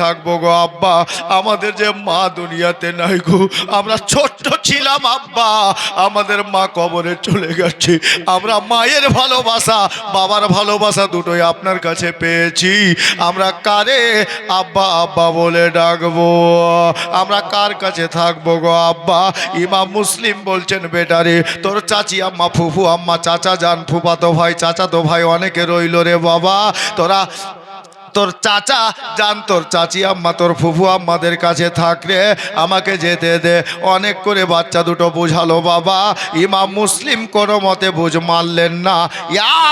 থাকবো গো আব্বা, আমাদের যে মা দুনিয়াতে নাই গো, আমরা ছোট্ট ছিলাম আব্বা, আমাদের মা কবরে চলে গেছে, আমরা মায়ের ভালোবাসা বাবার ভালোবাসা দুটোই আপনার কাছে পেয়েছি, আমরা কারে আব্বা আব্বা বলে ডাকবো, আমরা কার কাছে থাকবো গো আব্বা? ইমাম মুসলিম বলছেন বেটারে তোর চাচি আম্মা ফুফু আম্মা চাচা জান ফুফাতো ভাই চাচাতো ভাই অনেকে রইল রে বাবা, তোরা তোর চাচা জান তোর চাচি আম্মা তোর ফুফু আম্মাদের কাছে থাকলে আমাকে যেতে দে। অনেক করে বাচ্চা দুটো বুঝালো বাবা, ইমাম মুসলিম কোনো মতে বুঝ মারলেন না,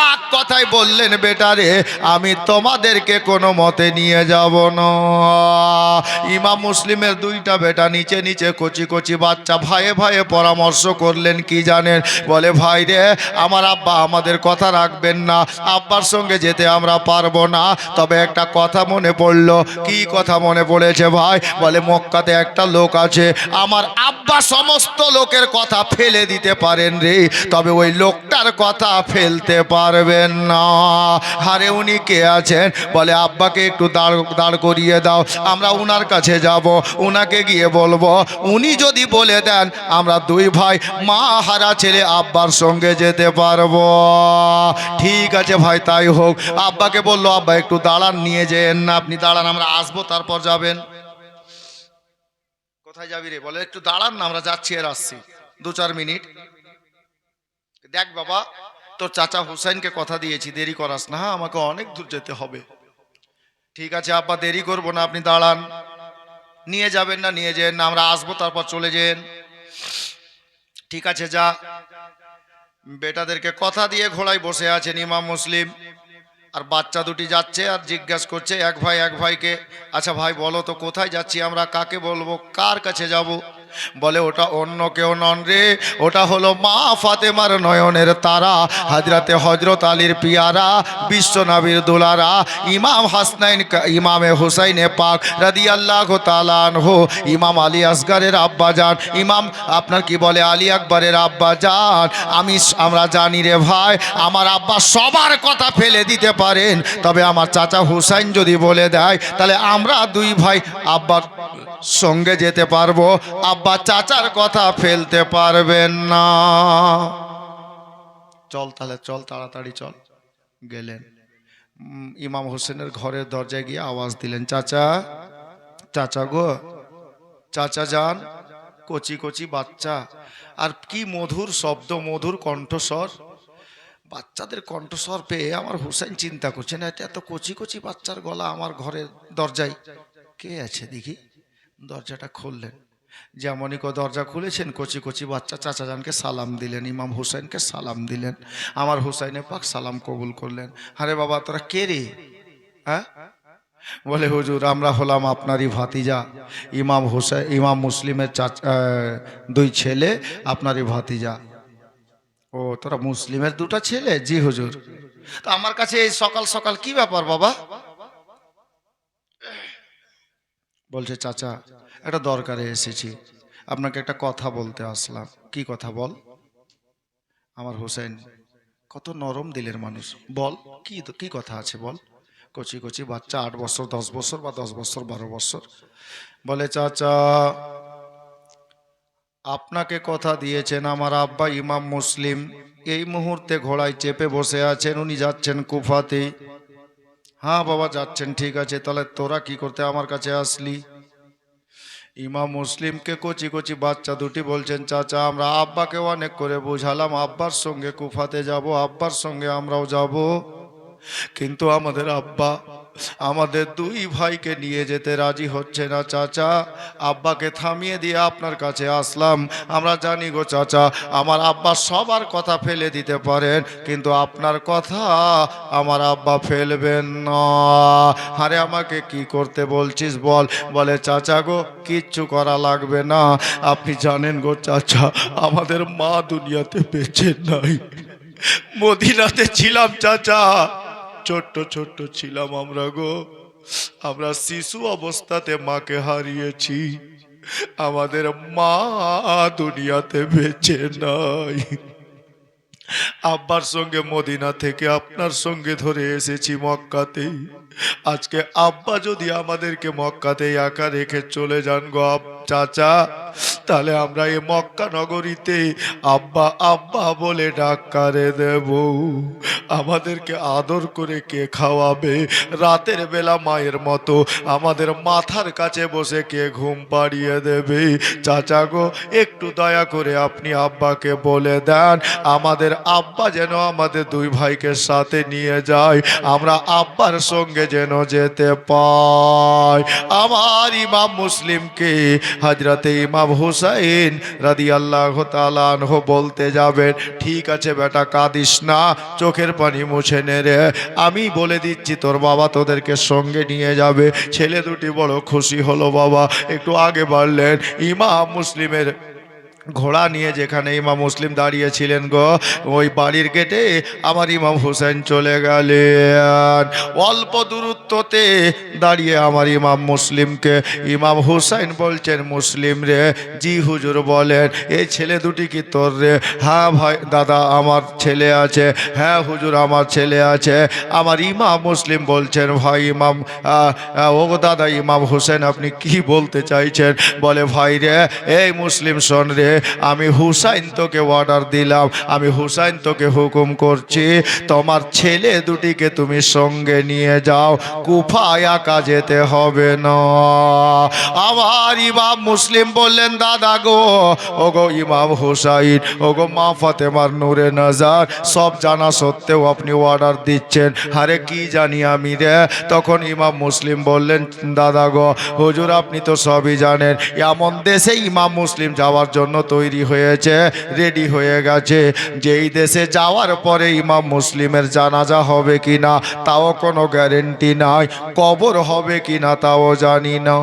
এক কথাই বললেন বেটারে আমি তোমাদেরকে কোনো মতে নিয়ে যাব না। ইমাম মুসলিমের দুইটা বেটা নিচে নিচে কচি কচি বাচ্চা ভাইয়ে ভাইয়ে পরামর্শ করলেন কি জানেন, বলে ভাই রে আমার আব্বা আমাদের কথা রাখবেন না, আব্বার সঙ্গে যেতে আমরা পারবো না, তবে একটা কথা মনে পড়লো। কি কথা মনে পড়েছে ভাই? বলে মক্কাতে একটা লোক আছে, আমার আব্বা সমস্ত লোকের কথা ফেলে দিতে পারেন রে, তবে ওই লোকটার কথা ফেলতে পারবেন না। হারে উনি কে আছেন? বলে আব্বাকে একটু দাঁড় করিয়ে দাও, আমরা উনার কাছে যাব, উনাকে গিয়ে বলবো, উনি যদি বলে দেন আমরা দুই ভাই মা হারা ছেলে আব্বার সঙ্গে যেতে পারবো। ঠিক আছে ভাই তাই হোক। আব্বাকে বললো আব্বা একটু দাঁড়ান, নিয়ে যেন না, আপনি দাঁড়ান আমরা আসবো তারপর যাবেন। কোথায় যাবি রে? বলে একটু দাঁড়ান না, আমরা যাচ্ছি আর আসছি 2-4 মিনিট। দেখ বাবা তোর চাচা হুসাইনকে কথা দিয়েছি, দেরি করাস না, হ্যাঁ আমাকে অনেক দূর যেতে হবে। ঠিক আছে আব্বা দেরি করবো না, আপনি দাঁড়ান। নিয়ে যাবেন না? নিয়ে যেন না, আমরা আসবো তারপর চলে যেন। ঠিক আছে যা। বেটাদেরকে কথা দিয়ে ঘোড়ায় বসে আছেন ইমাম মুসলিম, আর বাচ্চা দুটি যাচ্ছে আর জিজ্ঞাসা করছে এক ভাইকে, আচ্ছা ভাই বলো তো কোথায় যাচ্ছি আমরা, কাকে বলবো, কার কাছে যাব? বলে ওটা অন্য কেউ নন রে, ওটা হলো মা ফাতেমার নয়নের তারা, হযরতে হযরত আলীর পিয়ারা, বিশ্ব নবীর দুলারা, ইমাম হাসনাইন ইমামে হুসাইনে পাক রাদিয়াল্লাহু তাআলা আনহু, ইমাম আলী আসগরের আব্বা জান, ইমাম আপনার কি বলে আলী আকবরের আব্বা জান। আমরা জানি রে ভাই আমার আব্বা সবার কথা ফেলে দিতে পারেন, তবে আমার চাচা হুসাইন যদি বলে দেয় তাহলে আমরা দুই ভাই আব্বার সঙ্গে যেতে পারবো, আব্বা চাচার কথা ফেলতে পারবেন না। চল তাহলে চল, তাড়াতাড়ি চল। গেলেন ইমাম হোসেনের ঘরের দরজায় গিয়ে আওয়াজ দিলেন, চাচা চাচা গো, চাচা যান। কচি কচি বাচ্চা, আর কি মধুর শব্দ, মধুর কণ্ঠস্বর। বাচ্চাদের কণ্ঠস্বর পেয়ে আমার হুসাইন চিন্তা করছে না, এত কচি কচি বাচ্চার গলা আমার ঘরের দরজায়, কে আছে দেখি। দরজাটা খুললেন, যেমনই দরজা খুলেছেন কচি কচি বাচ্চা চাচা জানকে সালাম দিলেন, ইমাম হুসাইনকে সালাম দিলেন, আমার হুসাইনে পাক সালাম কবুল করলেন। আরে বাবা তোরা কে রে? হ্যাঁ? বলে হুজুর আমরা হলাম আপনারই ভাতিজা, ইমাম হুসাইন ইমাম মুসলিমের দুই ছেলে আপনারই ভাতিজা। ও তোরা মুসলিমের দুটো ছেলে? জি হুজুর। তো আমার কাছে এই সকাল সকাল কি ব্যাপার বাবা? বলছে চাচা একটা দরকারে এসেছি, আপনাকে একটা কথা বলতে আসলাম। কি কথা বল? আমার হোসেন কত নরম দিলের মানুষ, বল কি কি কথা আছে বল। কচি কচি বাচ্চা 8 বছর 10 বছর বা 10 বছর 12 বছর। বলে চাচা আপনাকে কথা দিয়েছেন আমার আব্বা ইমাম মুসলিম এই মুহূর্তে ঘোড়ায় চেপে বসে আছেন, উনি যাচ্ছেন কুফাতে। হ্যাঁ বাবা যাচ্ছেন, ঠিক আছে, তাহলে তোরা কি করতে আমার কাছে আসলি? ইমাম মুসলিমকে কচি কচি বাচ্চা দুটি বলছেন, চাচা আমরা আব্বাকে অনেক করে বুঝালাম আব্বার সঙ্গে কুফাতে যাব, আব্বার সঙ্গে আমরাও যাব, কিন্তু আমাদের আব্বা আমাদের দুই ভাইকে নিয়ে যেতে রাজি হচ্ছে না। চাচা আব্বাকে থামিয়ে দিয়ে আপনার কাছে আসলাম। আমরা জানি গো চাচা আমার আব্বা সবার কথা ফেলে দিতে পারেন, কিন্তু আপনার কথা আমার আব্বা ফেলবেন না। আরে আমাকে কি করতে বলছিস বল? বলে চাচা গো কিচ্ছু করা লাগবে না, আপনি জানেন গো চাচা আমাদের মা দুনিয়াতে বেঁচে নাই, মদিনাতে ছিলাম চাচা, ছোট্ট ছোট্ট ছিলাম আমরা গো, আমরা শিশু অবস্থাতে মাকে হারিয়েছি, আমাদের মা দুনিয়াতে বেঁচে নাই, আব্বার সঙ্গে মদিনা থেকে আপনার সঙ্গে ধরে এসেছি মক্কাতে, আজকে আব্বা যদি আমাদেরকে মক্কাতে একা রেখে চলে যান গো চাচা, তাহলে আমরা এই মক্কা নগরীতে আব্বা আব্বা বলে ডাক কারে দেব? আমাদেরকে আদর করে কে খাওয়াবে? রাতের বেলা মায়ের মতো আমাদের মাথার কাছে বসে কে ঘুম পাড়িয়ে দেবে? চাচা গো, একটু দয়া করে আপনি আব্বাকে বলে দেন আমাদের আব্বা যেন আমাদের দুই ভাইকে সাথে নিয়ে যায়, আমরা আব্বার সঙ্গে যেন যেতে পাই। আমার ইমাম মুসলিমকে হযরতে ইমাম হুসাইন রাদিয়াল্লাহু তাআলা আনহু বলতে যাবেন, ঠিক আছে বেটা, কাঁদিস না, চোখের পানি মুছে নে রে, আমি বলে দিচ্ছি তোর বাবা তোদেরকে সঙ্গে নিয়ে যাবে। ছেলে দুটি বড় খুশি হলো। বাবা একটু আগে বাড়লেন, ইমাম মুসলিমের ঘোড়া নিয়ে যেখানে ইমাম মুসলিম দাঁড়িয়েছিলেন গো, ওই বাড়ির গেটে আমার ইমাম হুসেন চলে গেলেন। অল্প দূরত্বতে দাঁড়িয়ে আমার ইমাম মুসলিমকে ইমাম হুসাইন বলছেন, মুসলিম রে। জি হুজুর বলেন। এই ছেলে দুটি কি তোর রে? হ্যাঁ ভাই দাদা আমার ছেলে আছে। হ্যাঁ হুজুর আমার ছেলে আছে। আমার ইমাম মুসলিম বলছেন, ভাই ইমাম ও দাদা ইমাম হুসেন আপনি কি বলতে চাইছেন? বলে, ভাই রে এই মুসলিম শোন রে, আমি হুসাইন তোকে অর্ডার দিলাম, আমি হুসাইন তোকে হুকুম করছি, তোমার ছেলে দুটিকে তুমি সঙ্গে নিয়ে যাও, কুফায় একা যেতে হবে না। আমার ইমাম মুসলিম বললেন, দাদা গো, ও গো ইমাম হুসাইন, ও গো মা ফাতেমার নূরে নজর, সব জানা সত্ত্বেও আপনি অর্ডার দিচ্ছেন? আরে কি জানি আমি রে। তখন ইমাম মুসলিম বললেন, দাদা গো হুজুর আপনি তো সবই জানেন, এমন দেশে ইমাম মুসলিম যাওয়ার জন্য তৈরি হয়েছে, রেডি হয়ে গেছে, যেই দেশে যাওয়ার পরে ইমাম মুসলিমের জানাজা হবে কিনা তাও কোনো গ্যারেন্টি নাই, কবর হবে কিনা তাও জানি না।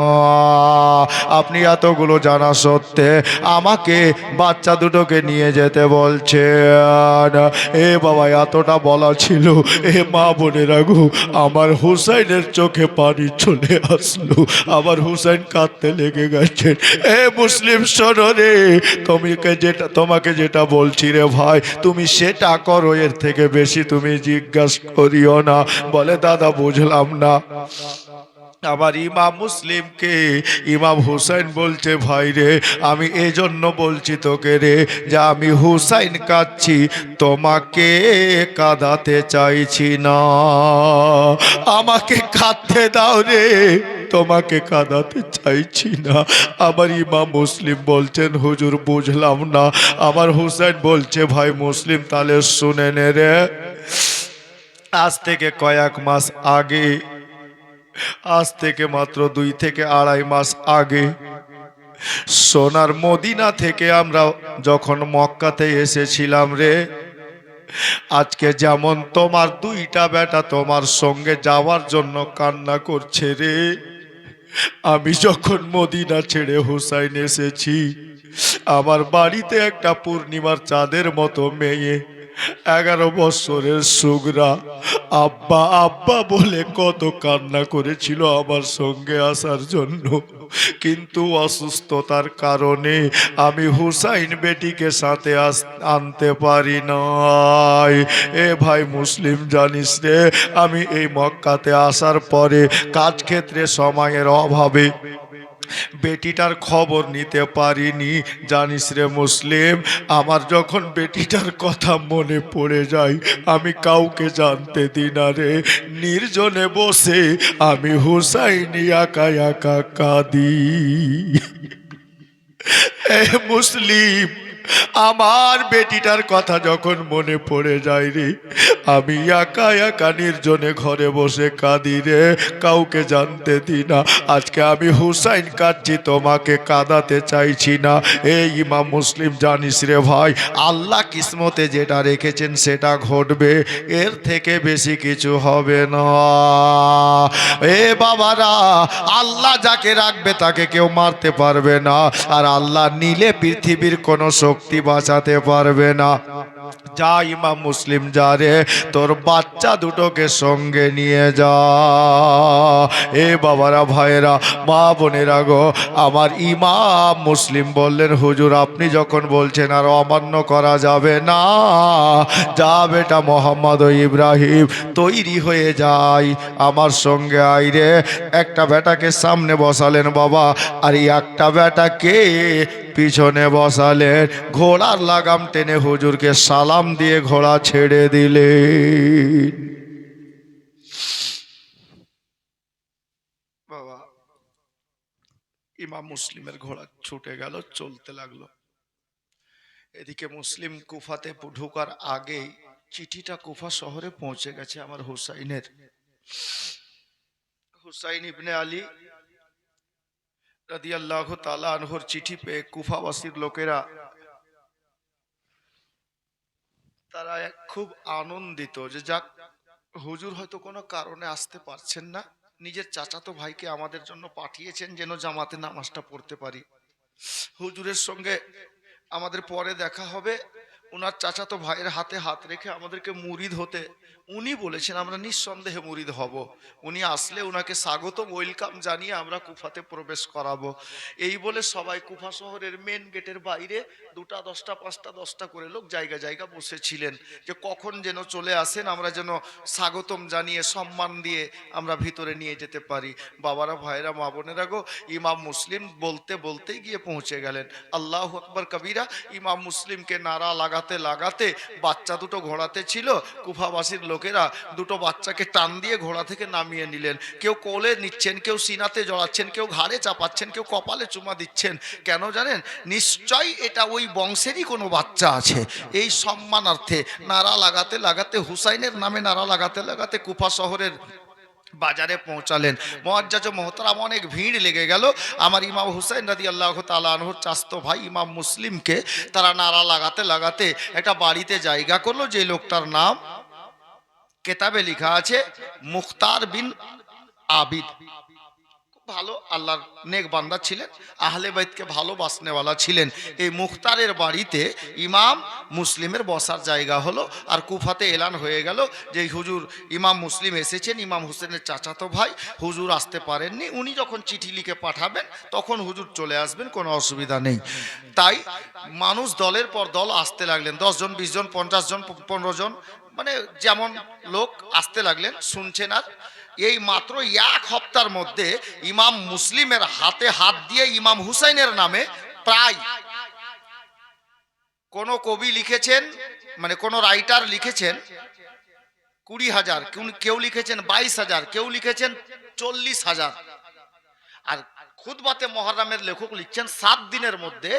আপনি এতগুলো জানা সত্ত্বে আমাকে বাচ্চা দুটোকে নিয়ে যেতে বলছেন? এ বাবা এতটা বলা ছিল, এ মা বোনেরা গো, আমার হুসাইনের চোখে পানি চলে আসলো, আমার হুসাইন কাঁদতে লেগে গেছেন। এ মুসলিম শোনো রে, তোমাকে যেটা বলছি রে ভাই, তুমি সেটা করো, এর থেকে বেশি তুমি জিজ্ঞাসা করিও না। বলে, দাদা বুঝলাম না। আমার ইমাম মুসলিমকে ইমাম হুসাইন বলছে, ভাই রে আমি এই জন্য বলছি তোকে রে, যে আমি হুসাইন কাঁদছি, তোমাকে কাঁদাতে চাইছি না, আমাকে কাঁদতে দাও রে, তোমাকে কাঁদাতে চাইছি না। আমার ইমাম মুসলিম বলছেন, হুজুর বুঝলাম না। আমার হুসাইন বলছে, ভাই মুসলিম তাহলে শুনে নে রে, আজ থেকে কয়েক মাস আগে, আজ থেকে মাত্র 2 থেকে আড়াই মাস আগে সোনার মদিনা থেকে আমরা যখন মক্কাতে এসেছিলাম রে, আজকে যেমন তোমার 2টা বেটা তোমার সঙ্গে যাওয়ার জন্য কান্না করছে রে, আমি যখন মদিনা ছেড়ে হুসাইন এসেছি, আমার বাড়িতে একটা পূর্ণিমার চাঁদের মতো মেয়ে 11 বছরের সুগরা আব্বা আব্বা বলে কত কান্না করেছিল আমার সঙ্গে আসার জন্য, কিন্তু অসুস্থতার কারণে আমি হুসাইন বেটিকে সাথে আনতে পারি নাই। এ ভাই মুসলিম জানিস রে, আমি এই মক্কাতে আসার পরে কাজ ক্ষেত্রে সময়ের অভাবে বেটিটার খবর নিতে পারিনি। জানিস রে মুসলিম, আমার যখন বেটিটার কথা মনে পড়ে যায় আমি কাউকে জানতে দিই না রে, নির্জনে বসে আমি হুসাইনি একা একা কাঁদি। এ মুসলিম, আমার বেটিটার কথা যখন মনে পড়ে যায় রে, আমি একা একা নির্জনে ঘরে বসে কাঁদি রে, কাউকে জানতে দিই না। আজকে আমি হুসাইন কাঁদছি, তোমাকে কাঁদাতে চাইছি না। এই ইমাম মুসলিম জানিস রে ভাই, আল্লাহ কিসমতে যেটা রেখেছেন সেটা ঘটবে, এর থেকে বেশি কিছু হবে না। এ বাবারা, আল্লাহ যাকে রাখবে তাকে কেউ মারতে পারবে না, আর আল্লাহ নিলে পৃথিবীর কোনো শক্তি বাঁচাতে পারবে না। যা ইমাম মুসলিম যা রে, তোর বাচ্চা দুটোকে সঙ্গে নিয়ে যা। এ বাবারা, ভাইরা, মা বোনেরা গো, আমার ইমাম মুসলিম বললেন, হুজুর আপনি যখন বলছেন আর অমান্য করা যাবে না, যা বেটা মোহাম্মদ ও ইব্রাহিম তৈরি হয়ে যায়, আমার সঙ্গে আইরে। একটা বেটাকে সামনে বসালেন বাবা, আর একটা বেটাকে পিছনে বসালেন। ঘোড়ার লাগাম টেনে হুজুরকে সালাম দিয়ে ঘোড়া ছেড়ে দিলেন। বাবা, ইমাম মুসলিমের ঘোড়া ছুটে গেল, চলতে লাগলো। এদিকে মুসলিম কুফাতে ঢোকার আগেই চিঠিটা কুফা শহরে পৌঁছে গেছে আমার হুসাইনের। হুসাইন ইবনে আলী রাদিয়াল্লাহু তাআলা আনহুর চিঠি পেয়ে কুফাবাসীর লোকেরা তারা খুব আনন্দিত যে যাক, হুজুর হয়তো কোনো কারণে আসতে পারছেন না, নিজের চাচাতো ভাইকে আমাদের জন্য পাঠিয়েছেন যেন জামাতে নামাজটা পড়তে পারি। হুজুরের সঙ্গে আমাদের পরে দেখা হবে, ওনার চাচাতো ভাইয়ের হাতে হাত রেখে আমাদেরকে মুরিদ হতে উনি বলেছেন, আমরা নিঃসন্দেহে মুরিদ হব। উনি আসলে ওনাকে স্বাগত ওয়েলকাম জানিয়ে আমরা কুফাতে প্রবেশ করাবো। এই বলে সবাই কুফা শহরের মেন গেটের বাইরে 2টা 10টা 5টা 10টা করে লোক জায়গা জায়গা বসেছিলেন, যে কখন যেন চলে আসেন, আমরা যেন স্বাগতম জানিয়ে সম্মান দিয়ে আমরা ভিতরে নিয়ে যেতে পারি। বাবারা, ভাইরা, মা বোনেরা গো, ইমাম মুসলিম বলতে বলতে গিয়ে পৌঁছে গেলেন। আল্লাহু আকবার কবিরা। ইমাম মুসলিমকে নারা লাগাতে লাগাতে বাচ্চা দুটো ঘোড়াতে ছিল, কুফাবাসীর লোকেরা দুটো বাচ্চাকে টান দিয়ে ঘোড়া থেকে নামিয়ে নিলেন। কেউ কোলে নিচ্ছেন, কেউ সিনাতে জড়াচ্ছেন, কেউ ঘাড়ে চাপাচ্ছেন, কেউ কপালে চুমা দিচ্ছেন। কেন জানেন? নিশ্চয়ই এটা ওই বংশেরই কোনো বাচ্চা আছে। এই সম্মানার্থে নারা লাগাতে লাগাতে, হুসাইনের নামে নারা লাগাতে লাগাতে কুফা শহরের বাজারে পৌঁছালেন। মুআজ্জাজ মোহতারাম, অনেক ভিড় লেগে গেল। আমার ইমাম হুসাইন রাদিয়াল্লাহু তাআলা আনহুর চাচতো ভাই ইমাম মুসলিমকে তারা নারা লাগাতে লাগাতে একটা বাড়িতে জায়গা করলো, যে লোকটার নাম কেতাবে লেখা আছে মুখতার বিন আবিদ। ভালো আল্লাহর নেক বান্দা ছিলেন, আহলে বাইতকে ভালোবাসনেওয়ালা ছিলেন। এই মুখতারের বাড়িতে ইমাম মুসলিমের বসার জায়গা হলো। আর কুফাতে এলান হয়ে গেল যে হুজুর ইমাম মুসলিম এসেছেন, ইমাম হুসেনের চাচাতো ভাই, হুজুর আসতে পারেননি, উনি যখন চিঠি লিখে পাঠাবেন তখন হুজুর চলে আসবেন, কোনো অসুবিধা নেই। তাই মানুষ দলের পর দল আসতে লাগলেন, 10 জন 20 জন 50 জন 15 জন, মানে যেমন লোক আসতে লাগলেন, শুনছেন। আর এই মাত্র 1 সপ্তাহের মধ্যে ইমাম মুসলিমের হাতে হাত দিয়ে ইমাম হুসাইনের নামে প্রায়, কোন কবি লিখেছেন, মানে কোন রাইটার লিখেছেন 20,000, কেউ লিখেছেন 22,000, কেউ লিখেছেন 40,000। আর খুতবাতে মুহররমের লেখক লিখছেন 7 দিনের মধ্যে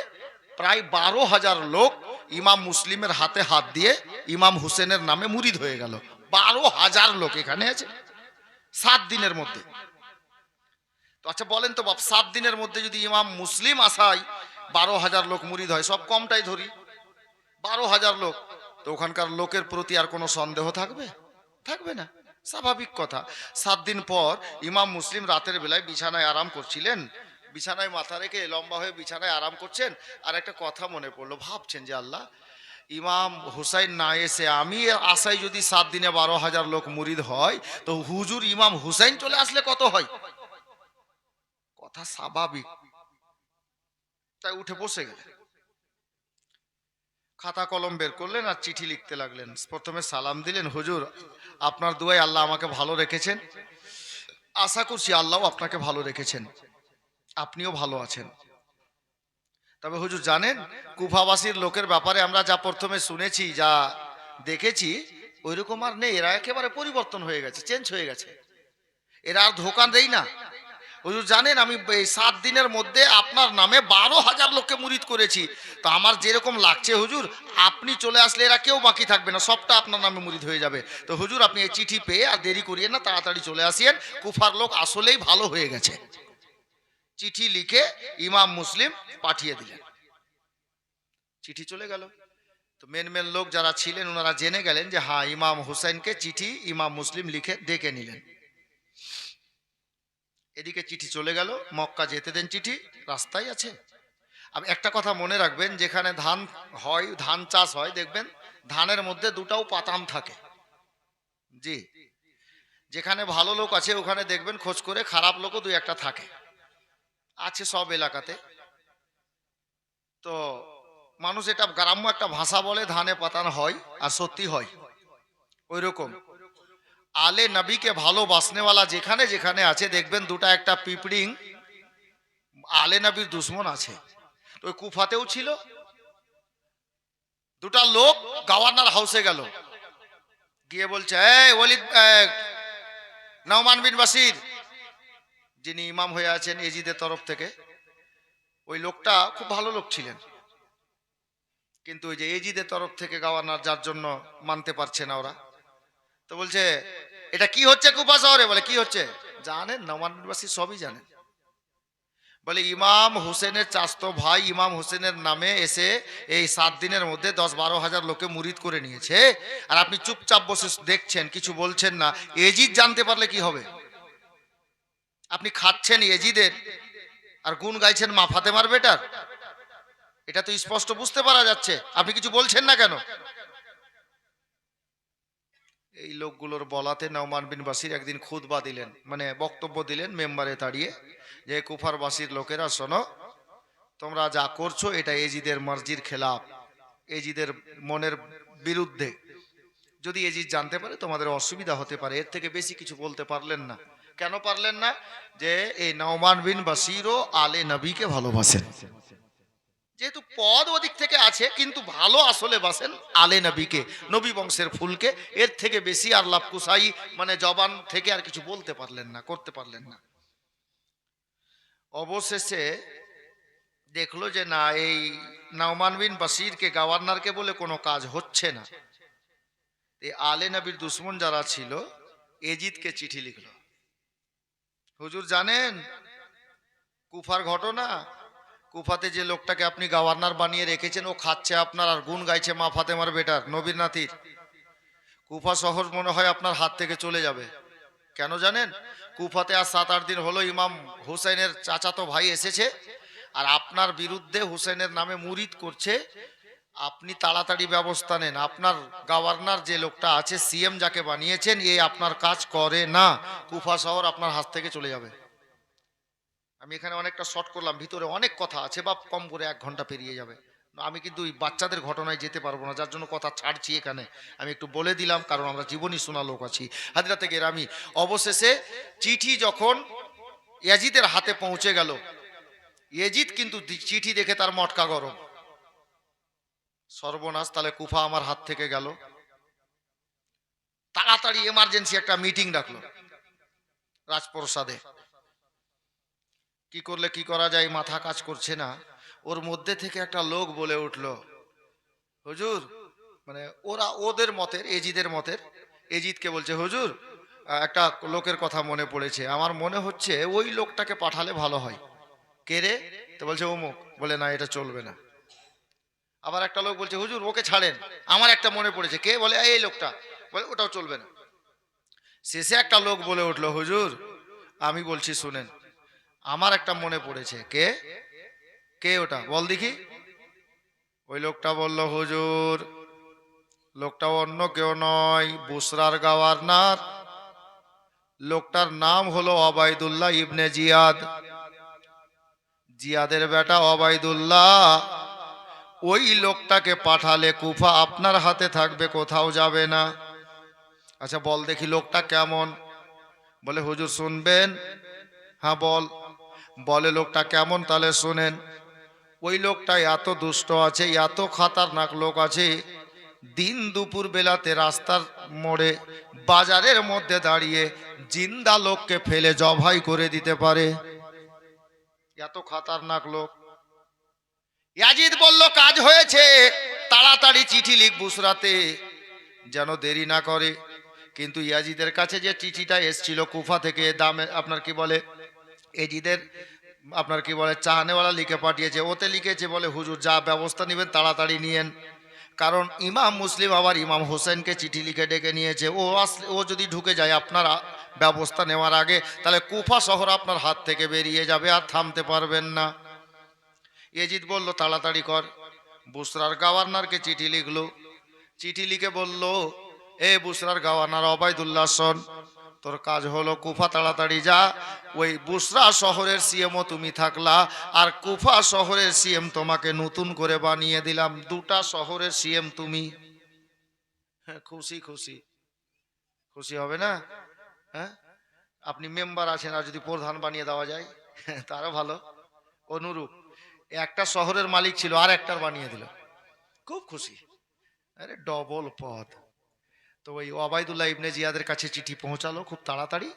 প্রায় 12,000 লোক ইমাম মুসলিমের হাতে হাত দিয়ে ইমাম হুসেনের নামে মুরিদ হয়ে গেল। 12,000 লোক এখানে আছে 7 দিনের মধ্যে। তো আচ্ছা বলেন তো বাপ, 7 দিনের মধ্যে যদি ইমাম মুসলিম আসায় 12,000 লোক মুরিদ হয়, সব কমটাই ধরি, 12,000 লোক, তো ওখানকার লোকের প্রতি আর কোনো সন্দেহ থাকবে? থাকবে না, স্বাভাবিক কথা। 7 দিন পর ইমাম মুসলিম রাতের বেলায় বিছানায় আরাম করছিলেন, বিছানায় মাথা রেখে লম্বা হয়ে বিছানায় আরাম করছেন। আর একটা কথা মনে পড়লো, ভাবছেন যে আল্লাহ, ইমাম হুসাইন না এসে আমি আশায় যদি 7 দিনে 12,000 লোক মুরিদ হয়, তো হুজুর ইমাম হুসাইন চলে আসলে কত হয়? কথা স্বাভাবিক। তাই উঠে বসে গেলেন, খাতা কলম বের করলেন আর চিঠি লিখতে লাগলেন। প্রথমে সালাম দিলেন, হুজুর আপনার দুয়ায় আল্লাহ আমাকে ভালো রেখেছেন, আশা করছি আল্লাহ আপনাকে ভালো রেখেছেন, আপনিও ভালো আছেন। তবে হুজুর জানেন, কুফাবাসীর লোকের ব্যাপারে আমরা যা প্রথমে শুনেছি, যা দেখেছি, ওইরকম আর নেই। এরা একেবারে পরিবর্তন হয়ে গেছে, চেঞ্জ হয়ে গেছে, এরা আর ধোঁকা দেয় না। হুজুর জানেন, আমি এই 7 দিনের মধ্যে আপনার নামে 12,000 লোককে মুরিদ করেছি। তো আমার যেরকম লাগছে হুজুর, আপনি চলে আসলে এরা কেউ বাকি থাকবে না, সবটা আপনার নামে মুরিদ হয়ে যাবে। তো হুজুর আপনি এই চিঠি পেয়ে আর দেরি করিয়েন না, তাড়াতাড়ি চলে আসিয়েন, কুফার লোক আসলেই ভালো হয়ে গেছে। চিঠি লিখে ইমাম মুসলিম পাঠিয়ে দিলেন, চিঠি চলে গেল। তো মেন মেন লোক যারা ছিলেন ওনারা জেনে গেলেন যে হ্যাঁ, ইমাম হুসাইনকে চিঠি ইমাম মুসলিম লিখে ডেকে নিলেন। এদিকে চিঠি চলে গেল, মক্কা যেতে দেন, চিঠি রাস্তায় আছে। আর একটা কথা মনে রাখবেন, যেখানে ধান হয়, ধান চাষ হয়, দেখবেন ধানের মধ্যে দুটাও পাতাম থাকে। জি, যেখানে ভালো লোক আছে ওখানে দেখবেন খোঁজ করে খারাপ লোকও দুই একটা থাকে, আছে সব এলাকাতে। তো মানুষ এটা গ্রাম্য একটা ভাষা বলে, ধানে পাতান হয়, আর সত্যি হয় ওই রকম। আলে নবীকে ভালোবাসনেওয়ালা যেখানে যেখানে আছে দেখবেন দুটা একটা পিপড়িং আলে নবীর দুশ্মন আছে। তো ওই কুফাতেও ছিল। দুটা লোক গভর্নর হাউসে গেল, গিয়ে বলছে, এই ওয়ালিদ, নওমান বিন বাসির, যিনি ইমাম হয়ে আছেন এজিদের তরফ থেকে, ওই লোকটা খুব ভালো লোক ছিলেন, কিন্তু ওই যে এজিদের তরফ থেকে গভর্নর, যার জন্য মানতে পারছে না ওরা। তো বলছে, এটা কি হচ্ছে কুফা শহরে? বলে কি হচ্ছে? জানেন, নওমান বিন বাসির সবই জানেন। বলে ইমাম হুসেনের চাচতো ভাই ইমাম হুসেনের নামে এসে এই 7 দিনের মধ্যে 10-12 হাজার লোকে মুরিদ করে নিয়েছে, আর আপনি চুপচাপ বসে দেখছেন, কিছু বলছেন না। এজিদ জানতে পারলে কি হবে? আপনি খাচ্ছেন এজিদের আর গুণ গাইছেন মা ফাতেমার বেটার, এটা তো স্পষ্ট বুঝতে পারা যাচ্ছে। আপনি কিছু বলছেন না কেন? এই লোকগুলোর বলাতে নওমান বিন বাসির একদিন খুতবা দিলেন, মানে বক্তব্য দিলেন মেম্বারে দাঁড়িয়ে, যে কুফার বাসির লোকেরা শোনো, তোমরা যা করছো এটা এজিদের মর্জির খেলাফ, এজিদের মনের বিরুদ্ধে। যদি এজিদ জানতে পারে তোমাদের অসুবিধা হতে পারে। এর থেকে বেশি কিছু বলতে পারলেন না। কেন পারলেন না? যে এই নওমান বিন বাসিরও আলে নবীকে ভালোবাসেন, যেহেতু পদ ওদিক থেকে আছে, কিন্তু ভালো আসলে বাসেন আলে নবীকে, নবী বংশের ফুলকে। এর থেকে বেশি আর লাভ কুসাই, মানে জবান থেকে আর কিছু বলতে পারলেন না, করতে পারলেন না। অবশেষে দেখলো যে না, এই নওমান বিন বাসিরকে গভর্নরকে বলে কোনো কাজ হচ্ছে না। এই আলে নবীর দুশ্মন যারা ছিল এজিদকে চিঠি লিখলো, হুজুর জানেন কুফার ঘটনা, কুফাতে যে লোকটাকে আপনি গভর্নর বানিয়ে রেখেছেন ও খাচ্ছে আপনার আর গুণ গাইছে মা ফাতেমার বেটার, নবীর নাতির। কুফা শহর মনে হয় আপনার হাত থেকে চলে যাবে। কেন জানেন? কুফাতে আর 7-8 দিন হলো ইমাম হুসাইনের চাচাতো ভাই এসেছে, আর আপনার বিরুদ্ধে হুসাইনের নামে মুরিদ করছে। আপনি তাড়াতাড়ি ব্যবস্থা নেন, আপনার গভর্নর যে লোকটা আছে, সিএম যাকে বানিয়েছেন, এ আপনার কাজ করে না, কুফা শহর আপনার হাত থেকে চলে যাবে। আমি এখানে অনেকটা শর্ট করলাম, ভিতরে অনেক কথা আছে, বা কম করে 1 ঘন্টা পেরিয়ে যাবে। আমি কিন্তু ওই বাচ্চাদের ঘটনায় যেতে পারবো না, যার জন্য কথা ছাড়ছি এখানে। আমি একটু বলে দিলাম, কারণ আমরা জীবনী শোনা লোক আছি। হাদিরা থেকে আমি অবশেষে চিঠি যখন ইয়াজিদের হাতে পৌঁছে গেল, ইয়াজিদ কিন্তু চিঠি দেখে তার মটকা গরম, সর্বনাশ, তাহলে কুফা আমার হাত থেকে গেল। তাড়াতাড়ি এমার্জেন্সি একটা মিটিং ডাকলো রাজপ্রসাদে। কি করলে কি করা যায়, মাথা কাজ করছে না। ওর মধ্যে থেকে একটা লোক বলে উঠলো, হুজুর, মানে ওরা ওদের মতের, এজিদের মতের, এজিদকে বলছে, হুজুর একটা লোকের কথা মনে পড়েছে, আমার মনে হচ্ছে ওই লোকটাকে পাঠালে ভালো হয়। কে রে? তো বলছে অমুক। বলে না, এটা চলবে না। আবার একটা লোক বলছে, হুজুর ওকে ছাড়েন, আমার একটা মনে পড়েছে। কে? বলে এই লোকটা। বলে ওটাও চলবে না। শেষে একটা লোক বলে উঠলো, হুজুর আমি বলছি শুনেন, আমার একটা মনে পড়েছে। কে? কে ওটা? বল দেখি। ওই লোকটা বলল, হুজুর লোকটা অন্য কেউ নয়, বুসরার গভর্নর, লোকটার নাম হলো ওবায়দুল্লাহ ইবনে জিয়াদ, জিয়াদের বেটা ওবায়দুল্লাহ। ওই লোকটাকে পাঠালে কুফা আপনার হাতে থাকবে, কোথাও যাবে না। আচ্ছা বল দেখি লোকটা কেমন? বলে হুজুর শুনবেন? হ্যাঁ বল। বলে লোকটা কেমন? তাহলে শুনেন। ওই লোকটা এত দুষ্ট আছে, এত খাতারনাক লোক আছে, দিন দুপুর বেলাতে রাস্তার মোড়ে বাজারের মধ্যে দাঁড়িয়ে জিন্দা লোককে ফেলে জবাই করে দিতে পারে, এত খাতারনাক লোক। ইয়াজিদ বলল, কাজ হয়েছে, তাড়াতাড়ি চিঠি লিখ বুসরাতে, যেন দেরি না করে। কিন্তু ইয়াজিদের কাছে যে চিঠিটা এসছিল কুফা থেকে, দামে আপনার কি বলে এজিদের আপনার কি বলে চাহানেওয়ালা লিখে পাঠিয়েছে। ওতে লিখেছে বলে, হুজুর যা ব্যবস্থা নেবেন তাড়াতাড়ি নিয়েন, কারণ ইমাম মুসলিম আবার ইমাম হোসেনকে চিঠি লিখে ডেকে নিয়েছে। ও যদি ঢুকে যায় আপনার ব্যবস্থা নেওয়ার আগে, তাহলে কুফা শহর আপনার হাত থেকে বেরিয়ে যাবে, আর থামতে পারবেন না। ইয়াজিদ বলল, তাড়াতাড়ি কর। বুসরার গভর্নরকে চিঠি লিখলো, চিঠি লিখে বলল, এ বুসরার গভর্নর ওবায়দুল্লাহ শোন, তোর কাজ হলো কুফা তাড়াতাড়ি যা, ওই বুসরা শহরের সিএমও তুমি থাকলা, আর কুফা শহরের সিএম তোমাকে নতুন করে বানিয়ে দিলাম, দুটা শহরের সিএম তুমি। হ্যাঁ, খুশি খুশি খুশি হবে না? হ্যাঁ, আপনি মেম্বার আছেন, আর যদি প্রধান বানিয়ে দেওয়া যায় তারও ভালো। অনুরূপ একটা শহরের মালিক ছিল, আর একটার বানিয়ে দিল, খুব খুশি। আরে ডবল পদ। তো ওই ওবায়দুল্লাহ ইবনে জিয়াদের কাছে চিঠি পৌঁছালো খুব তাড়াতাড়ি।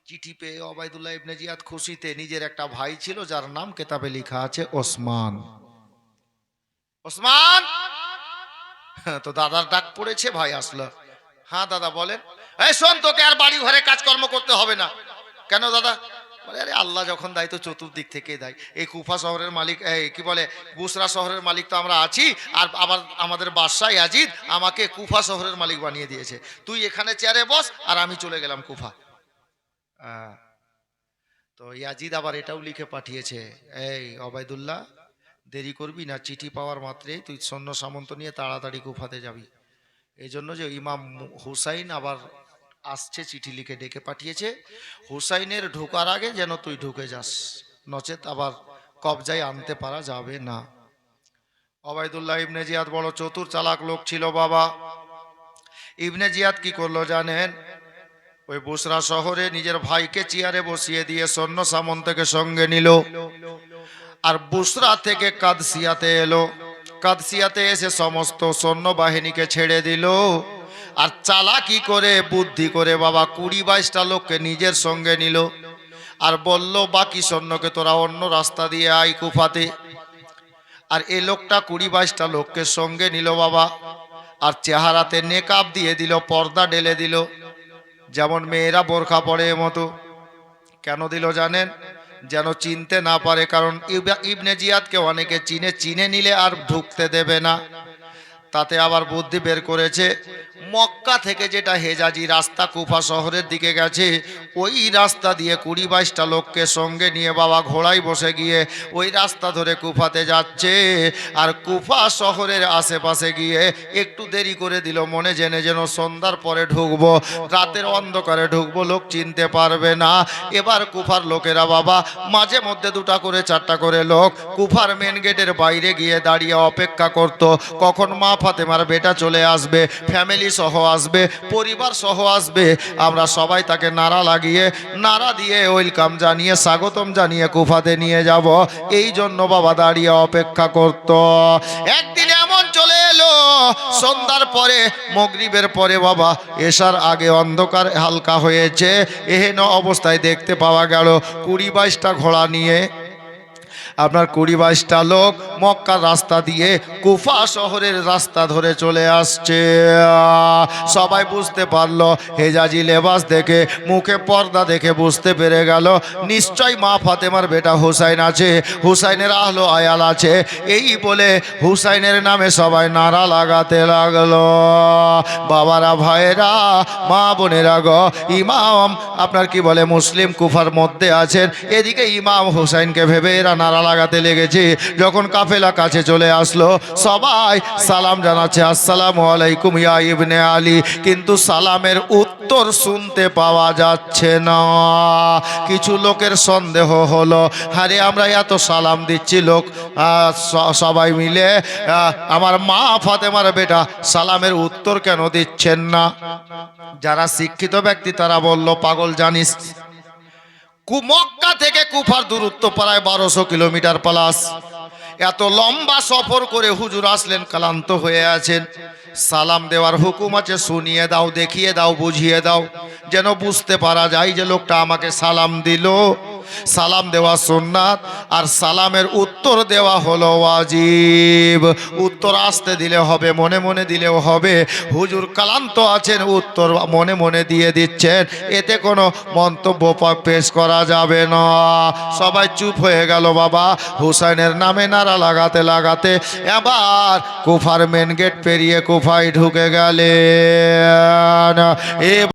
চিঠি পেয়ে ওবায়দুল্লাহ ইবনে জিয়াদ খুশিতে, নিজের একটা ভাই ছিল যার নাম কেতাবে লেখা আছে ওসমান। ওসমান, তো দাদার ডাক পড়েছে, ভাই আসলো। হ্যাঁ দাদা বলেন। এই শোন, তোকে আর বাড়ি ঘরে কাজকর্ম করতে হবে না। কেন দাদা? বলে, আরে আল্লাহ যখন দায়িত্ব চতুর্দিক থেকে দেয়। এই কুফা শহরের মালিক, এই কি বলে, বুসরা শহরের মালিক তো আমরা আছি, আর আবার আমাদের বাদশাহ ইয়াজিদ আমাকে কুফা শহরের মালিক বানিয়ে দিয়েছে। তুই এখানে চেয়ারে বস, আর আমি চলে গেলাম কুফা। তো ইয়াজিদ আবার এটাও লিখে পাঠিয়েছে, এই ওবায়দুল্লাহ, দেরি করবি না, চিঠি পাওয়ার মাত্রেই তুই সৈন্য সামন্ত নিয়ে তাড়াতাড়ি কুফাতে যাবি। এই জন্য যে ইমাম হুসাইন আবার আসছে, চিঠি লিখে ডেকে পাঠিয়েছে, হুসাইনের ঢোকার আগে যেন তুই ঢুকে যাস, নচেত আবার কবজায় আনতে পারা যাবে না। ওবায়দুল্লাহ ইবনে জিয়াদ বড় চতুর চালাক লোক ছিল বাবা। ইবনে জিয়াদ কি করলো জানেন? ওই বুসরা শহরে নিজের ভাইকে চেয়ারে বসিয়ে দিয়ে সৈন্য সামন্তকে সঙ্গে নিল, আর বুসরা থেকে কাদসিয়াতে এলো। কাদসিয়াতে এসে সমস্ত সৈন্য বাহিনীকে ছেড়ে দিল, আর চালাকি করে বুদ্ধি করে বাবা 20-22টা লোককে নিজের সঙ্গে নিল, আর বলল বাকি সৈন্যকে তোরা অন্য রাস্তা দিয়ে আয় কুফাতে। আর এই লোকটা 20-22টা লোককে সঙ্গে নিল বাবা, আর চেহারাতে নেকাব দিয়ে দিল, পর্দা ঢেলে দিল, যেমন মেয়েরা বোরখা পরে মতো। কেন দিল জানেন? যেন চিনতে না পারে, কারণ ইবনে জিয়াদকে অনেকে চিনে নিলে আর ঢুকতে দেবে না। তাতে আবার বুদ্ধি বের করেছে, মক্কা থেকে যেটা হেজাজি রাস্তা কুফা শহরের দিকে গেছে, ওই রাস্তা দিয়ে 20-22টা লোককে সঙ্গে নিয়ে বাবা ঘোড়ায় বসে গিয়ে ওই রাস্তা ধরে কুফাতে যাচ্ছে। আর কুফা শহরের আশেপাশে গিয়ে একটু দেরি করে দিল, মনে জেনে যেন সন্ধ্যার পরে ঢুকবো, রাতের অন্ধকারে ঢুকবো, লোক চিনতে পারবে না। এবার কুফার লোকেরা বাবা মাঝে মধ্যে 2টা করে 4টা করে লোক কুফার মেন গেটের বাইরে গিয়ে দাঁড়িয়ে অপেক্ষা করত, কখন মা ফাতেমার বেটা চলে আসবে, ফ্যামিলি সহ আসবে, পরিবার সহ আসবে, আমরা সবাই তাকে নারা দিয়ে ওয়েলকাম জানিয়ে, স্বাগতম জানিয়ে কুফাতে নিয়ে যাব। এই জন্য বাবা দাঁড়িয়ে অপেক্ষা করত। একদিন এমন চলে এলো, সন্ধ্যার পরে, মাগরিবের পরে বাবা, এশার আগে অন্ধকার হালকা হয়েছে, এহেন অবস্থায় দেখতে পাওয়া গেল 20-22টা ঘোড়া নিয়ে আপনার 20-22টা লোক মক্কার রাস্তা দিয়ে কুফা শহরের রাস্তা ধরে চলে আসছে। সবাই বুঝতে পারলো, হেজাজি লেবাস দেখে, মুখে পর্দা দেখে বুঝতে পেরে গেল নিশ্চয় মা ফাতেমার বেটা হুসাইন আছে, হুসাইনের আহলো আয়াল আছে। এই বলে হুসাইনের নামে সবাই নারা লাগাতে লাগলো। বাবারা, ভাইয়েরা, মা বোনেরা গো, ইমাম আপনার কি বলে মুসলিম কুফার মধ্যে আছেন, এদিকে ইমাম হুসাইনকে ভেবে এরা নারা লাগাতে লেগেছে। যখন কাফেলা কাছে চলে আসলো, সবাই সালাম জানাচ্ছে, আসসালামু আলাইকুম ইয়া ইবনে আলী, কিন্তু সালামের উত্তর শুনতে পাওয়া যাচ্ছে না। কিছু লোকের সন্দেহ হলো, আরে আমরা এত সালাম দিচ্ছি, লোক সবাই মিলে আমার মা ফাতেমার বেটা সালামের উত্তর কেন দিচ্ছেন না? যারা শিক্ষিত ব্যক্তি তারা বলল, পাগল জানিস, মক্কা থেকে কুফার দূরত্ব প্রায় 1200 কিলোমিটার প্লাস। এত লম্বা সফর করে হুজুর আসলেন, ক্লান্ত হয়ে আছেন, সালাম দেওয়ার হুকুম আছে, শুনিয়ে দাও, দেখিয়ে দাও, বুঝিয়ে দাও, যেন বুঝতে পারা যায় যে লোকটা আমাকে সালাম দিল। সালাম দেওয়া সুন্নাত, আর সালামের উত্তর দেওয়া হলো ওয়াজিব। উত্তর আসতে দিলে হবে, মনে মনে দিলেও হবে। হুজুর ক্লান্ত আছেন, উত্তর মনে মনে দিয়ে দিচ্ছেন, এতে কোনো মন্তব্য পেশ করা যাবে না। সবাই চুপ হয়ে গেল বাবা। হুসাইনের নামে নারা লাগাতে লাগাতে এবার কুফার মেন গেট পেরিয়ে কুফায় ঢুকে গেলেন।